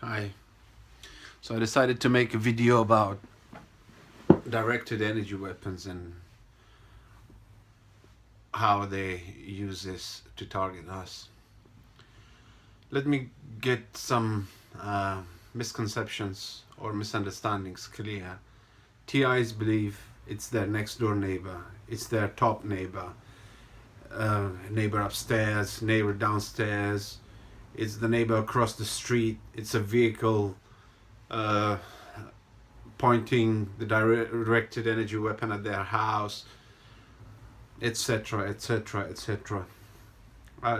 Hi. So I decided to make a video about directed energy weapons and how they use this to target us. Let me get some misconceptions or misunderstandings clear. TIs believe it's their next door neighbor, it's their top neighbor, neighbor upstairs, neighbor downstairs, it's the neighbor across the street, it's a vehicle pointing the directed energy weapon at their house, etc, etc, etc.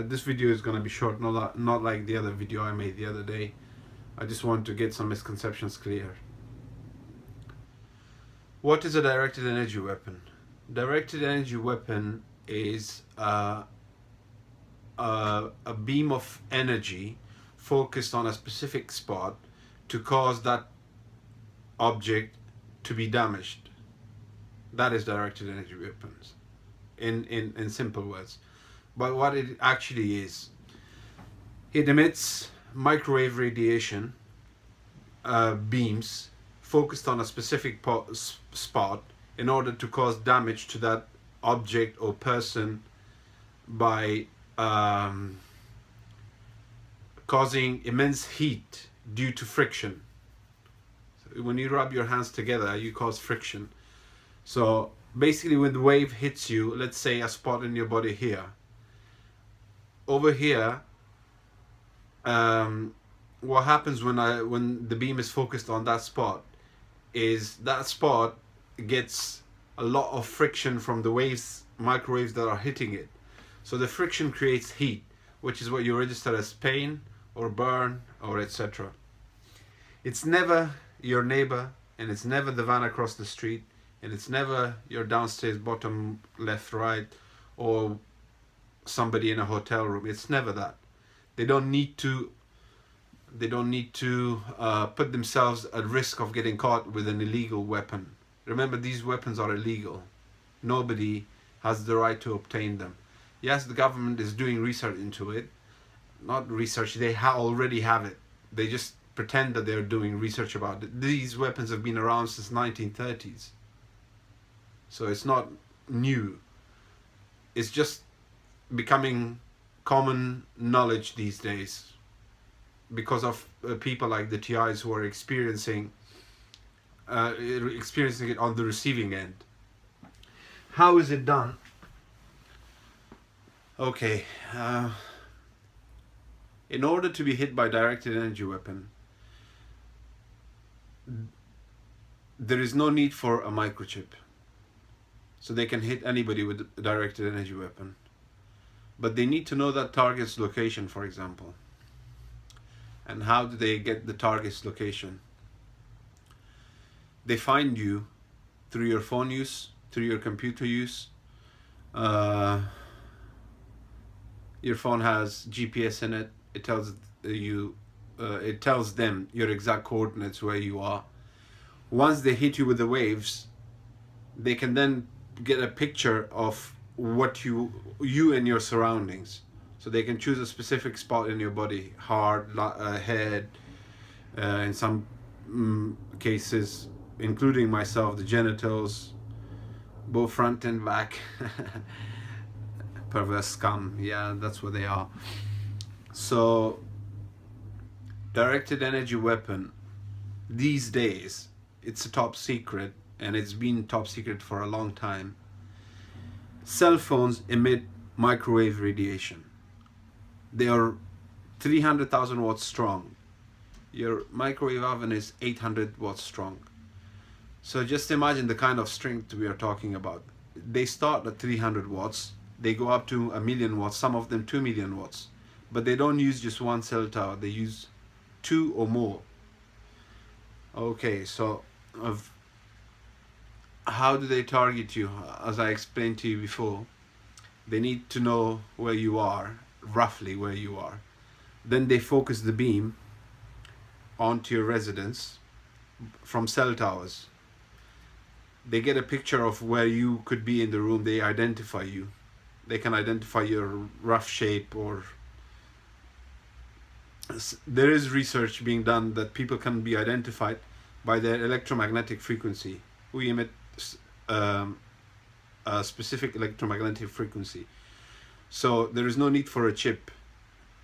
This video is going to be short, not like the other video I made the other day. I just want to get some misconceptions clear. What is a directed energy weapon? Directed energy weapon is a beam of energy focused on a specific spot to cause that object to be damaged. That is directed energy weapons in simple words. But what it actually is, it emits microwave radiation beams focused on a specific spot in order to cause damage to that object or person by causing immense heat due to friction. So when you rub your hands together, you cause friction. So basically, when the wave hits you, let's say a spot in your body here, over here, what happens when the beam is focused on that spot is that spot gets a lot of friction from the microwaves that are hitting it. So the friction creates heat, which is what you register as pain or burn or etc. It's never your neighbor, and it's never the van across the street, and it's never your downstairs bottom left right or somebody in a hotel room. It's never that. They don't need to put themselves at risk of getting caught with an illegal weapon. Remember, these weapons are illegal. Nobody has the right to obtain them. Yes, the government is doing research into it. Not research, they already have it. They just pretend that they're doing research about it. These weapons have been around since 1930s. So it's not new. It's just becoming common knowledge these days because of people like the TIs who are experiencing it on the receiving end. How is it done? Okay, in order to be hit by directed energy weapon, there is no need for a microchip. So they can hit anybody with a directed energy weapon. But they need to know that target's location, for example. And how do they get the target's location? They find you through your phone use, through your computer use. Your phone has GPS in it. It tells it tells them your exact coordinates where you are. Once they hit you with the waves, they can then get a picture of what you and your surroundings. So they can choose a specific spot in your body, heart, head, in some cases, including myself, the genitals, both front and back. Perverse scum, yeah, that's what they are. So directed energy weapon, these days, it's a top secret, and it's been top secret for a long time. Cell phones emit microwave radiation. They are 300,000 watts strong. Your microwave oven is 800 watts strong. So just imagine the kind of strength we are talking about. They start at 300 watts, they go up to 1,000,000 watts, some of them 2,000,000 watts. But they don't use just one cell tower, they use 2 or more. Okay, so how do they target you? As I explained to you before, they need to know where you are, roughly where you are. Then they focus the beam onto your residence from cell towers. They get a picture of where you could be in the room. They identify you. They can identify your rough shape or there is research being done that people can be identified by their electromagnetic frequency. We emit um, a specific electromagnetic frequency. So there is no need for a chip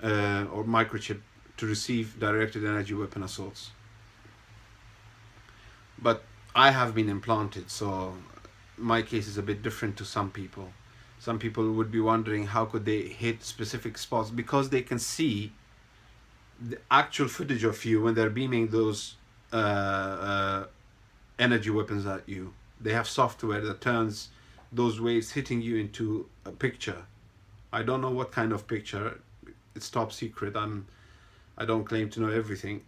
or microchip to receive directed energy weapon assaults. But I have been implanted, so my case is a bit different to some people. Some people would be wondering how could they hit specific spots, because they can see the actual footage of you when they're beaming those energy weapons at you. They have software that turns those waves hitting you into a picture. I don't know what kind of picture. It's top secret. I don't claim to know everything.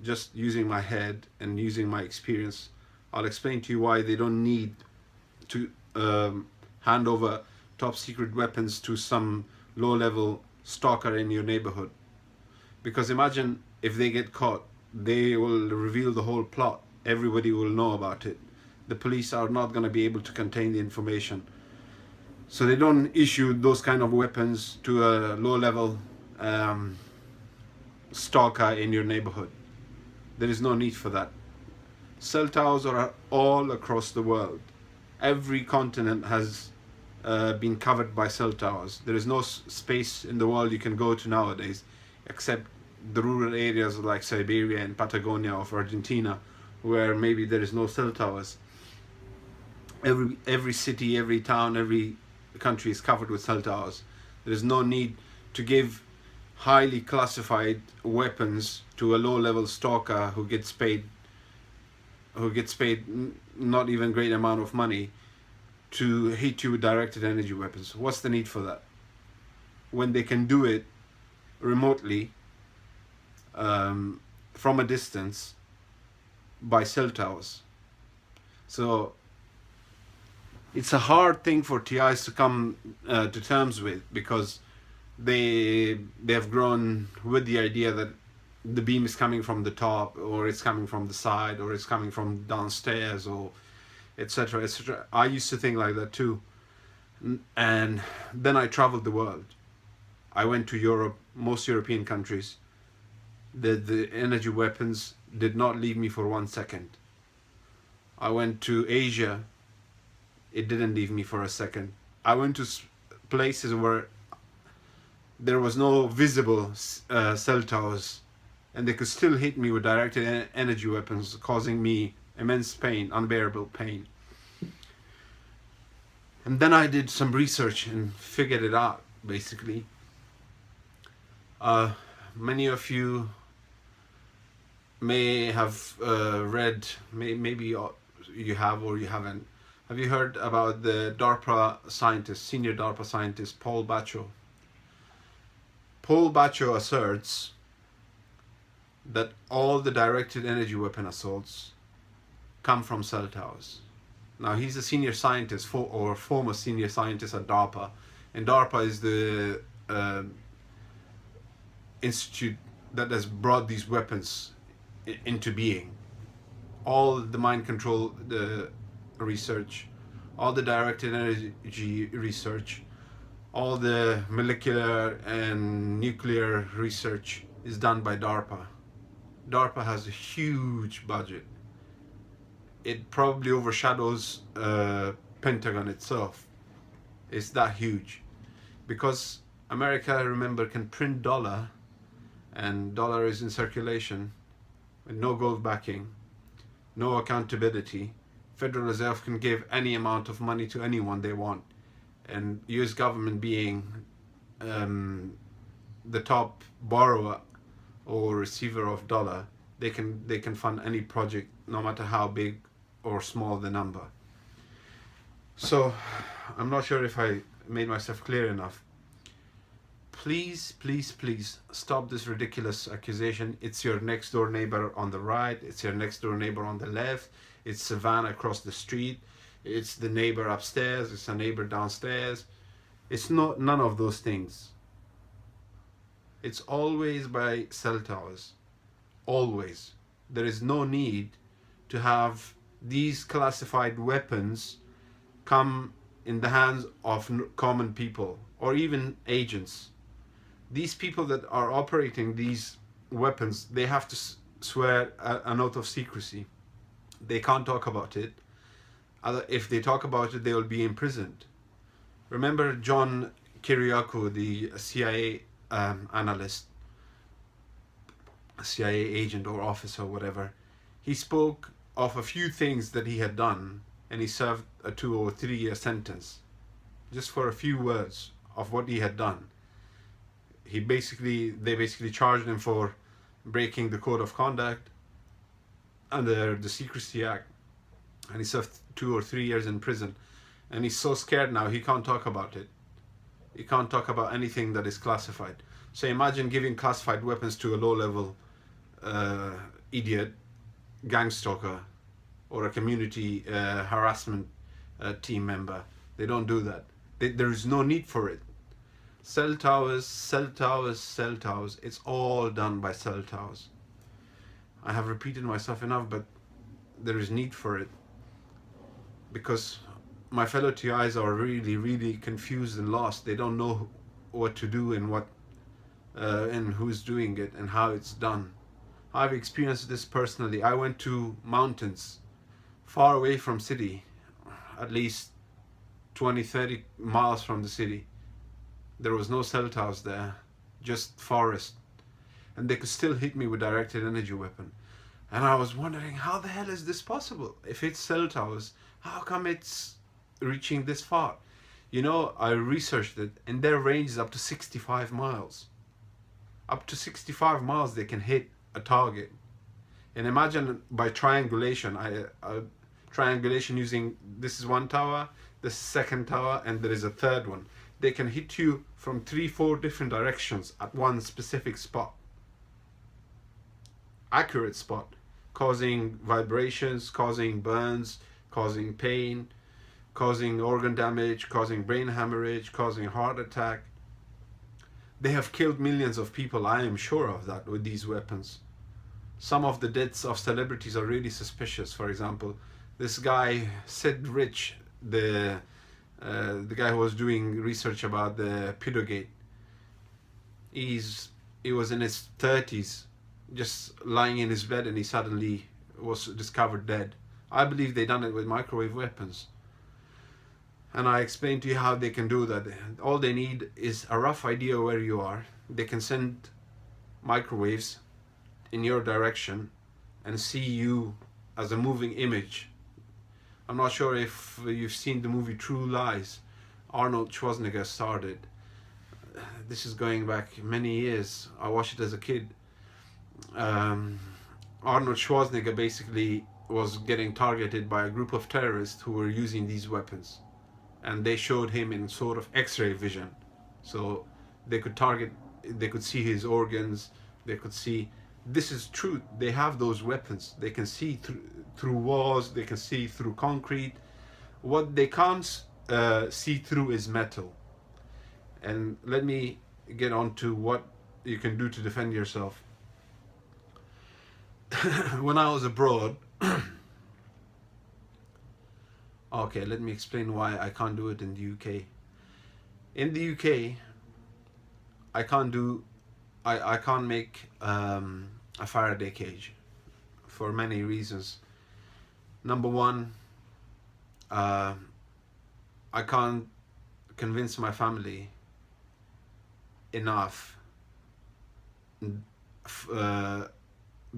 Just using my head and using my experience, I'll explain to you why they don't need to hand over top secret weapons to some low-level stalker in your neighborhood. Because imagine if they get caught, they will reveal the whole plot. Everybody will know about it. The police are not going to be able to contain the information. So they don't issue those kind of weapons to a low-level stalker in your neighborhood. There is no need for that. Cell towers are all across the world. Every continent has been covered by cell towers. There is no space in the world you can go to nowadays, except the rural areas like Siberia and Patagonia of Argentina, where maybe there is no cell towers. Every city, every town, every country is covered with cell towers. There is no need to give highly classified weapons to a low-level stalker who gets paid not even great amount of money to hit you with directed energy weapons. What's the need for that when they can do it remotely from a distance by cell towers? So it's a hard thing for TIs to come to terms with, because they have grown with the idea that the beam is coming from the top, or it's coming from the side, or it's coming from downstairs, or etc., etc. I used to think like that too. And then I traveled the world. I went to Europe, most European countries. The energy weapons did not leave me for 1 second. I went to Asia. It didn't leave me for a second. I went to places where there was no visible cell towers, and they could still hit me with directed energy weapons, causing me immense pain, unbearable pain. And then I did some research and figured it out, basically. Many of you may have read, maybe you have or you haven't. Have you heard about the DARPA scientist, senior DARPA scientist, Paul Bacho? Paul Bacho asserts that all the directed energy weapon assaults come from cell towers. Now, he's a senior scientist or former senior scientist at DARPA, and DARPA is the institute that has brought these weapons into being. All the mind control, the research, all the directed energy research, all the molecular and nuclear research is done by DARPA. DARPA has a huge budget. It probably overshadows Pentagon itself. It's that huge. Because America, remember, can print dollar, and dollar is in circulation with no gold backing, no accountability. Federal Reserve can give any amount of money to anyone they want, and US government being the top borrower or receiver of dollar, they can fund any project, no matter how big or small the number. So I'm not sure if I made myself clear enough. Please, please, please stop this ridiculous accusation. It's your next door neighbor on the right, it's your next door neighbor on the left, it's Savannah across the street, it's the neighbor upstairs, it's a neighbor downstairs. It's not none of those things. It's always by cell towers. Always. There is no need to have these classified weapons come in the hands of common people or even agents. These people that are operating these weapons, they have to swear an oath of secrecy. They can't talk about it. If they talk about it, they will be imprisoned. Remember John Kiriakou, the CIA analyst, CIA agent or officer, whatever. He spoke of a few things that he had done, and he served a 2 or 3 year sentence just for a few words of what he had done. They basically charged him for breaking the code of conduct under the Secrecy Act, and he served 2 or 3 years in prison. And he's so scared now, he can't talk about it. He can't talk about anything that is classified. So imagine giving classified weapons to a low-level idiot, gang stalker, or a community harassment team member. They don't do that. There is no need for it. CellTowers, CellTowers, CellTowers. It's all done by CellTowers. I have repeated myself enough, but there is need for it, because my fellow TIs are really, really confused and lost. They don't know what to do and what and who's doing it and how it's done. I've experienced this personally. I went to mountains far away from city, at least 20-30 miles from the city. There was no cell towers there, just forest, and they could still hit me with directed energy weapon. And I was wondering, how the hell is this possible? If it's cell towers, how come it's reaching this far? You know, I researched it, and their range is up to 65 miles. Up to 65 miles they can hit a target. And imagine by triangulation, triangulation using, this is one tower, this is second tower, and there is a third one. They can hit you from 3-4 different directions at one specific spot. Accurate spot, causing vibrations, causing burns, causing pain, causing organ damage, causing brain hemorrhage, causing heart attack. They have killed millions of people, I am sure of that, with these weapons. Some of the deaths of celebrities are really suspicious. For example, this guy, Sid Rich, the guy who was doing research about the Pedogate, he was in his 30s, just lying in his bed, and he suddenly was discovered dead. I believe they done it with microwave weapons. And I explained to you how they can do that. All they need is a rough idea where you are. They can send microwaves in your direction and see you as a moving image. I'm not sure if you've seen the movie True Lies. Arnold Schwarzenegger starred it. This is going back many years. I watched it as a kid. Arnold Schwarzenegger basically was getting targeted by a group of terrorists who were using these weapons, and they showed him in sort of X-ray vision, so they could see his organs, they could see. This is true. They have those weapons. They can see through walls, they can see through concrete. What they can't see through is metal. And let me get on to what you can do to defend yourself. When I was abroad, okay, let me explain why I can't do it in the UK. In the UK, I can't make a Faraday cage for many reasons. Number one, I can't convince my family enough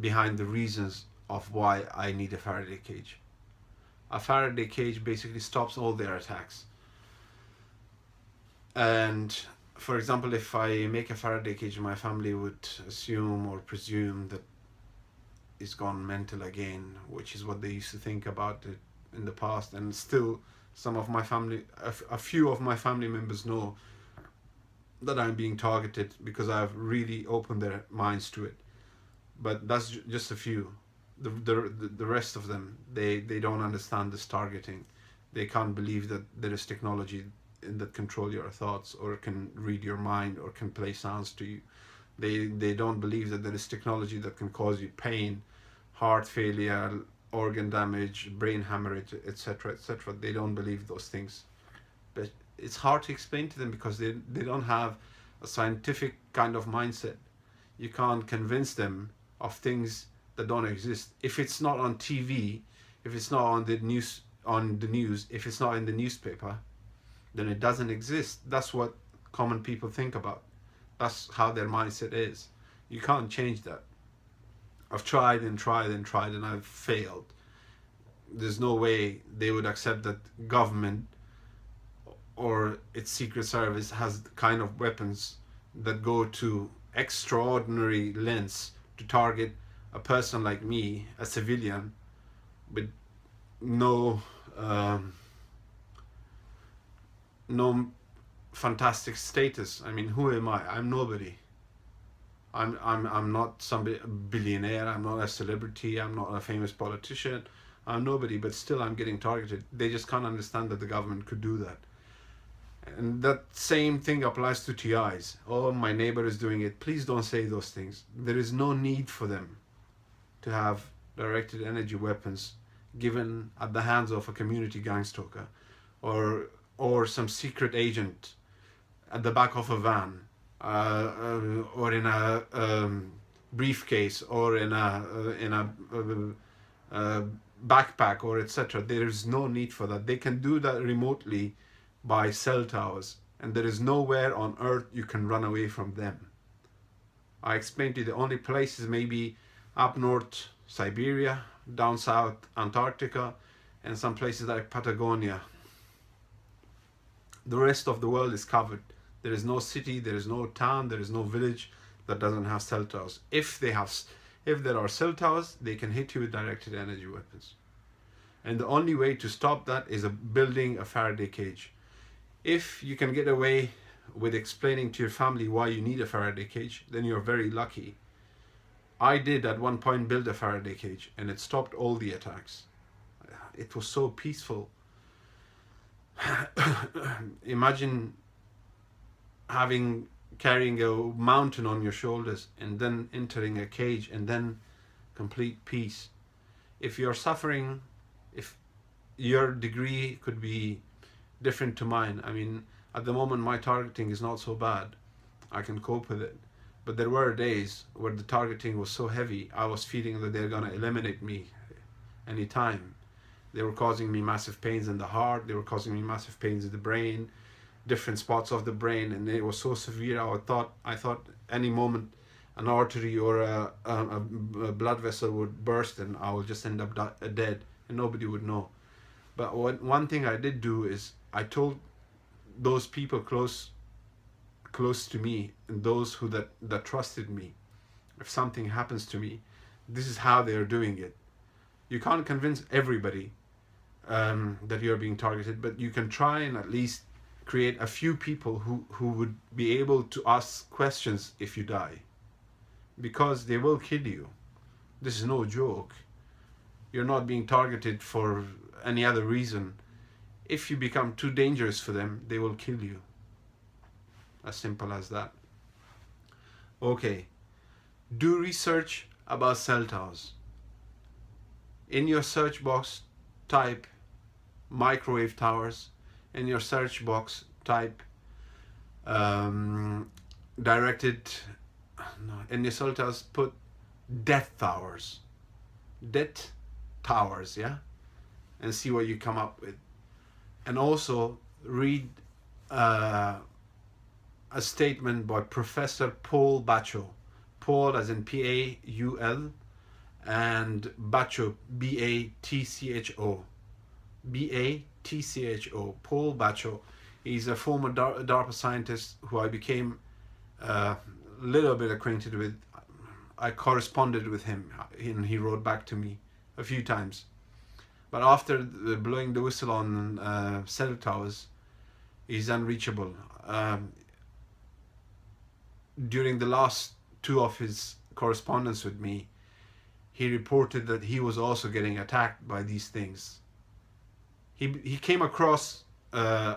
behind the reasons of why I need a Faraday cage. A Faraday cage basically stops all their attacks. And for example, if I make a Faraday cage, my family would assume or presume that it's gone mental again, which is what they used to think about it in the past. And still, some of my family, a few of my family members know that I'm being targeted because I've really opened their minds to it. But that's just a few. The rest of them, they don't understand this targeting. They can't believe that there is technology that control your thoughts, or can read your mind, or can play sounds to you. They don't believe that there is technology that can cause you pain, heart failure, organ damage, brain hemorrhage, etc., etc. They don't believe those things. But it's hard to explain to them because they don't have a scientific kind of mindset. You can't convince them of things that don't exist. If it's not on TV, if it's not on the news, if it's not in the newspaper, then it doesn't exist. That's what common people think about. That's how their mindset is. You can't change that. I've tried and tried and tried and I've failed. There's no way they would accept that government or its secret service has the kind of weapons that go to extraordinary lengths to target a person like me, a civilian, with no no fantastic status. I mean, who am I? I'm nobody. I'm not some billionaire. I'm not a celebrity. I'm not a famous politician. I'm nobody, but still I'm getting targeted. They just can't understand that the government could do that. And that same thing applies to TIs. Oh, my neighbor is doing it. Please don't say those things. There is no need for them to have directed energy weapons given at the hands of a community gang stalker or some secret agent at the back of a van, or in a briefcase, or in a backpack, or etc. There is no need for that. They can do that remotely by cell towers, and there is nowhere on earth you can run away from them. I explained to you the only places maybe up north Siberia, down south Antarctica, and some places like Patagonia. The rest of the world is covered. There is no city, there is no town, there is no village that doesn't have cell towers. If there are cell towers, they can hit you with directed energy weapons. And the only way to stop that is building a Faraday cage. If you can get away with explaining to your family why you need a Faraday cage, then you're very lucky. I did at one point build a Faraday cage, and it stopped all the attacks. It was so peaceful. Imagine carrying a mountain on your shoulders and then entering a cage and then complete peace. If you're suffering, if your degree could be different to mine, I mean, at the moment my targeting is not so bad. I can cope with it. But there were days where the targeting was so heavy, I was feeling that they're gonna eliminate me anytime. They were causing me massive pains in the heart, they were causing me massive pains in the brain, different spots of the brain, and it was so severe. I thought any moment an artery or a blood vessel would burst and I would just end up dead and nobody would know. But one thing I did do is I told those people close to me and those that trusted me, if something happens to me, this is how they're doing it. You can't convince everybody that you're being targeted, but you can try and at least create a few people who would be able to ask questions if you die, because they will kill you. This is no joke. You're not being targeted for any other reason. If you become too dangerous for them, they will kill you. As simple as that. Okay, do research about cell towers. In your search box, type microwave towers. In your search box, type directed. No, in your cell towers, put death towers. Death towers, yeah, and see what you come up with. And also read a statement by Professor Paul Bacho. Paul as in Paul, and Bacho, Batcho. Batcho. Paul Bacho. He's a former DARPA scientist who I became a little bit acquainted with. I corresponded with him and he wrote back to me a few times. But after blowing the whistle on cell towers, he's unreachable. During the last two of his correspondence with me, he reported that he was also getting attacked by these things. He came across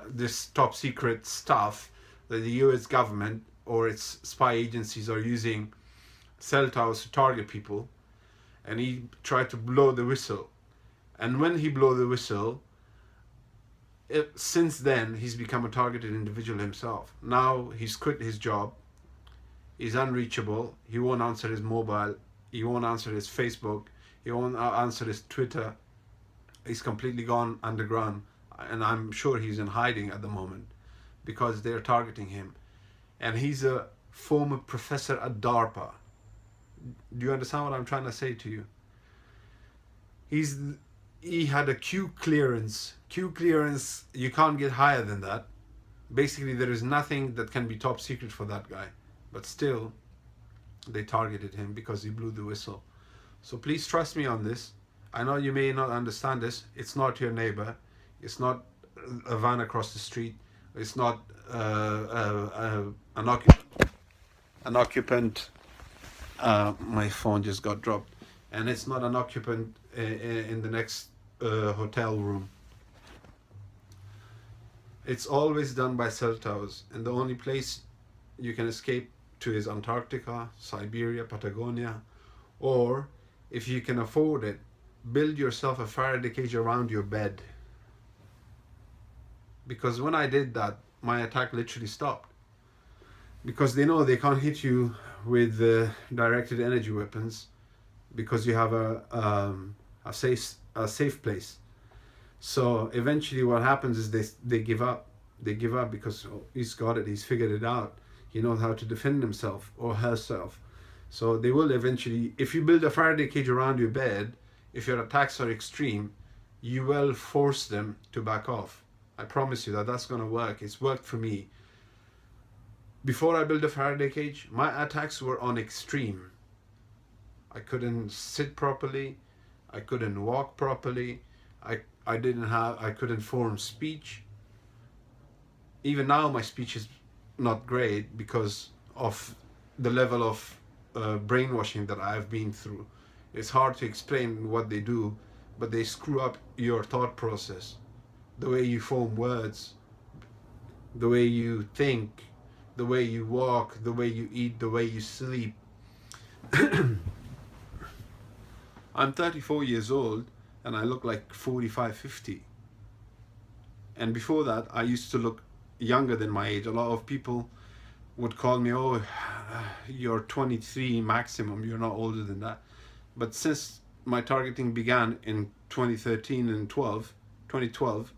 this top secret stuff that the US government or its spy agencies are using cell towers to target people, and he tried to blow the whistle. And when he blew the whistle, since then he's become a targeted individual himself. Now he's quit his job. He's unreachable. He won't answer his mobile. He won't answer his Facebook. He won't answer his Twitter. He's completely gone underground, and I'm sure he's in hiding at the moment because they're targeting him. And he's a former professor at DARPA. Do you understand what I'm trying to say to you? He had a Q clearance. Q clearance, you can't get higher than that. Basically, there is nothing that can be top secret for that guy. But still, they targeted him because he blew the whistle. So please trust me on this. I know you may not understand this. It's not your neighbor. It's not a van across the street. It's not an occupant. My phone just got dropped. And it's not an occupant in the next hotel room. It's always done by CellTowers, and the only place you can escape to is Antarctica, Siberia, Patagonia, or if you can afford it, build yourself a Faraday cage around your bed. Because when I did that, my attack literally stopped. Because they know they can't hit you with directed energy weapons because you have a safe place. So eventually what happens is they give up. They give up because he's got it, he's figured it out. He knows how to defend himself or herself. So they will eventually, if you build a Faraday cage around your bed, if your attacks are extreme, you will force them to back off. I promise you that's going to work. It's worked for me. Before I built a Faraday cage, my attacks were on extreme. I couldn't sit properly. I couldn't walk properly. I couldn't form speech. Even now my speech is not great because of the level of brainwashing that I've been through. It's hard to explain what they do, but they screw up your thought process, the way you form words, the way you think, the way you walk, the way you eat, the way you sleep. I'm 34 years old and I look like 45, 50. And before that, I used to look younger than my age. A lot of people would call me, oh, you're 23 maximum, you're not older than that. But since my targeting began in 2013 and 2012,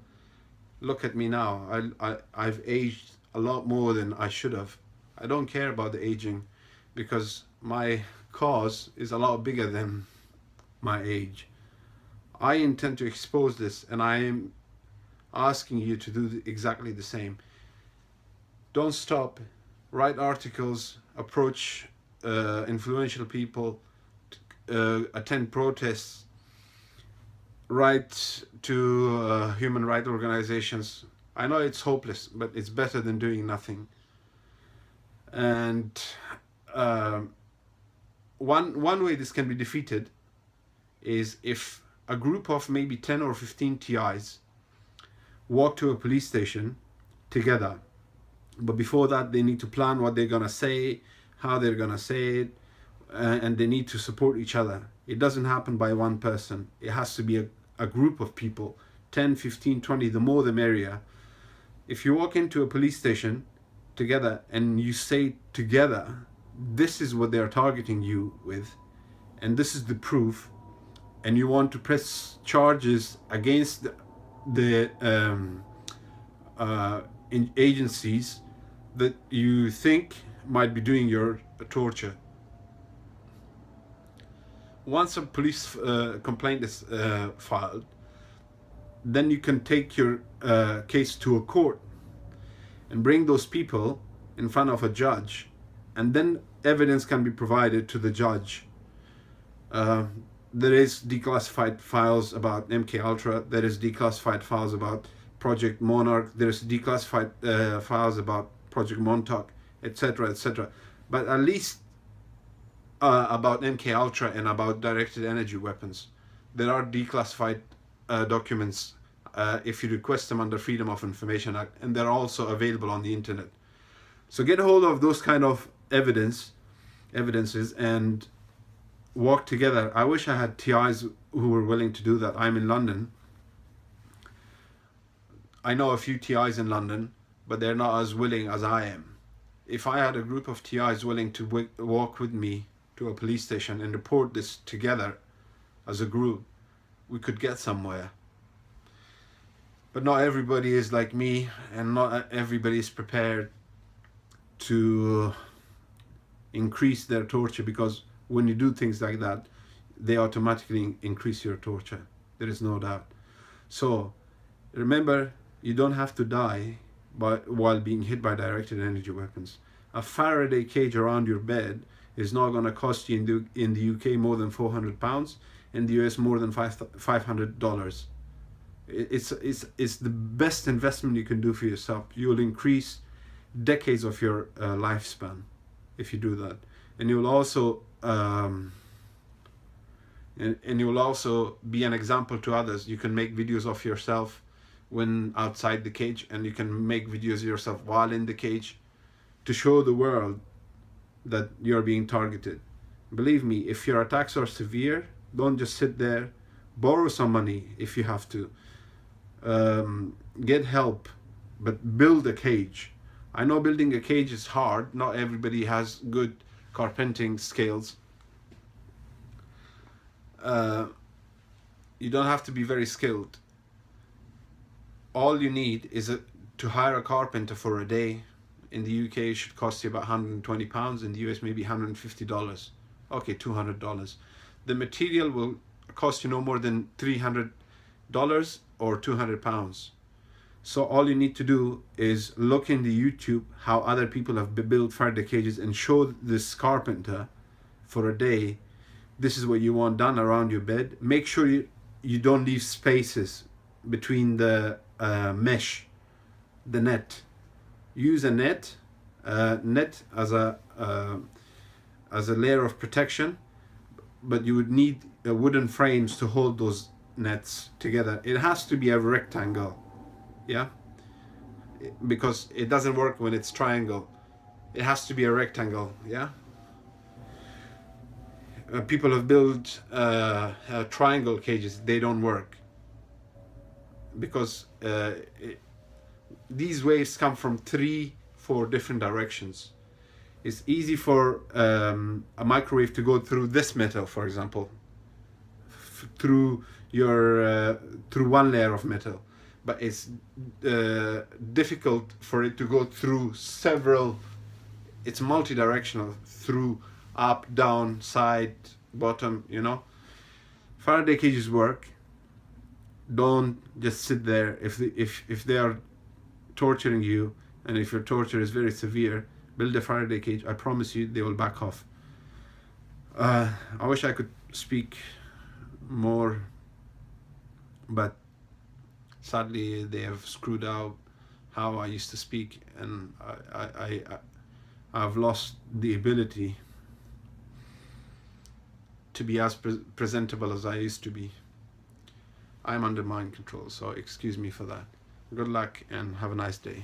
look at me now. I've aged a lot more than I should have. I don't care about the aging because my cause is a lot bigger than my age. I intend to expose this, and I am asking you to do exactly the same. Don't stop. Write articles, approach influential people, attend protests, write to human rights organizations. I know it's hopeless, but it's better than doing nothing. And one way this can be defeated is if a group of maybe 10 or 15 TIs walk to a police station together. But before that, they need to plan what they're going to say, how they're going to say it, and they need to support each other. It doesn't happen by one person. It has to be a group of people, 10, 15, 20, the more the merrier. If you walk into a police station together and you say together, this is what they're targeting you with, and this is the proof, and you want to press charges against the agencies that you think might be doing your torture. Once a police complaint is filed, then you can take your case to a court and bring those people in front of a judge, and then evidence can be provided to the judge. There is declassified files about MK Ultra. There is declassified files about Project Monarch. There's declassified files about Project Montauk, etc., etc. But at least about MK Ultra and about directed energy weapons, there are declassified documents if you request them under Freedom of Information Act, and they're also available on the internet. So get a hold of those kind of evidences and work together. I wish I had TIs who were willing to do that. I'm in London. I know a few TIs in London, but they're not as willing as I am. if I had a group of TIs willing to walk with me to a police station and report this together as a group, we could get somewhere. But not everybody is like me, and not everybody is prepared to increase their torture, because when you do things like that, they automatically increase your torture. There is no doubt. So remember, you don't have to die while being hit by directed energy weapons. A Faraday cage around your bed is not going to cost you in the UK more than £400, in the US more than $500. It's the best investment you can do for yourself. You'll increase decades of your lifespan if you do that, and you'll also and you'll also be an example to others. You can make videos of yourself when outside the cage, and you can make videos of yourself while in the cage to show the world that you're being targeted. Believe me, if your attacks are severe, don't just sit there. Borrow some money if you have to. Get help, but build a cage. I know building a cage is hard. Not everybody has good carpenting skills. You don't have to be very skilled. All you need is to hire a carpenter for a day. In the UK, it should cost you about £120. In the US, maybe $150. Okay, $200. The material will cost you no more than $300 or £200. So all you need to do is look in the YouTube how other people have built Faraday cages and show this carpenter for a day, this is what you want done around your bed. Make sure you don't leave spaces between the mesh, the net. Use a net as a layer of protection, but you would need wooden frames to hold those nets together. It has to be a rectangle, yeah, because it doesn't work when it's triangle. It has to be a rectangle, yeah. People have built triangle cages. They don't work because these waves come from 3-4 different directions. It's easy for a microwave to go through this metal, for example, through one layer of metal, but it's difficult for it to go through several. It's multi-directional, through up, down, side, bottom, you know. Faraday cages work. Don't just sit there. If they are torturing you, and if your torture is very severe, build a Faraday cage. I promise you they will back off. I wish I could speak more, but sadly they have screwed out how I used to speak, and I've lost the ability to be as presentable as I used to be. I'm under mind control, so excuse me for that. Good luck and have a nice day.